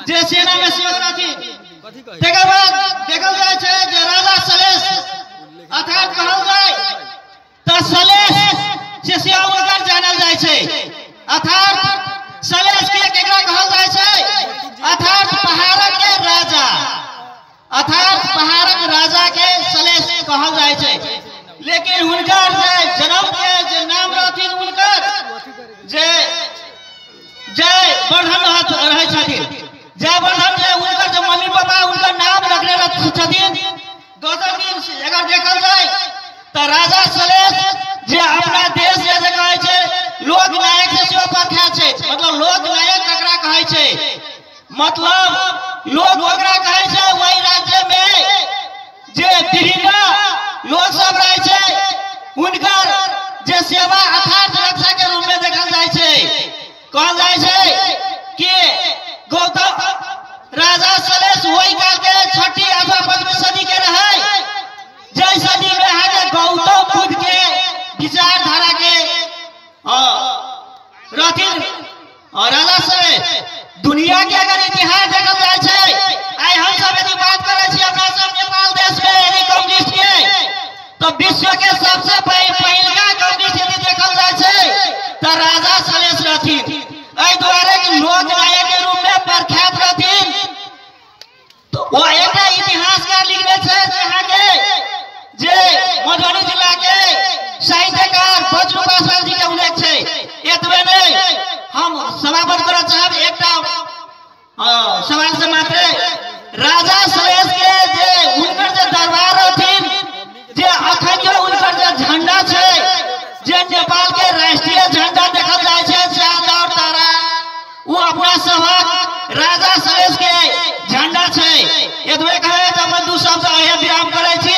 जे सेना में सेहो रहथिन तकर बाद देखल जाय छै जे राजा सलेश अर्थात कहल जाय त सलेश से सेहो ओकर जानल जाय छै अर्थात सलेश के केकरा कहल जाय छै अर्थात पहाड़क के राजा अर्थात पहाड़क राजा के सलेश कहल जाय छै लेकिन हुनकर जे जन्म के जे नाम रहथिन हुनकर जे जय वर्धन रहे छथिन जय वर्धन जे हुनकर जे मम्मी पापा हुनकर नाम रखने छथिन दोसर दिन अगर देखल जाय त राजा सलेश जे अपना देश जे कहै छै लोक नायक से सेहो प्रख्यात छै मतलब लोक नायक ककरा कहै छै मतलब लोग ओकरा कहै छै वही राज्य में जे विभिन्न लोग सब रहे छै हुनकर जे सेवा अथार्थ रक्षा के रूप में देखल जाय छै कहल जाय छै कि गौतम राजा सलेश वही काल के 6ठी अथवा 5वीं सदी के रहे जय सदी में है के गौतम बुद्ध के विचारधारा के रहथिन राजा सलेश दुनिया के अगर इतिहास देखल जाय छै आइ हम सब यदि बात करै छी अपना सब नेपाल देश में यदि कम्युनिस्ट के तो विश्व के सबसे पहिलका कम्युनिस्ट यदि देखल जाय छै त राजा सलेश रहथिन एहि द्वारे कि लोक नायक के रूप में प्रख्यात रहथिन तो वो एकटा इतिहासकार लिखने छै यहाँ के जे मधुबनी जिला के साहित्यकार बज्र पासवान जी के उल्लेख छै एतबे नहीं हम समापन करना चाहब एकटा सवाल से मात्र राजा सलेश के जे हुनकर जे दरबार रहथिन जे अखनियो हुनकर जे झंडा छै जे नेपाल के राष्ट्रीय झंडा देखल जाय छै चांद और तारा वो अपना सभक राजा सलेश के झंडा छै एतबे कहे त अपन दू शब्द विराम करै छी।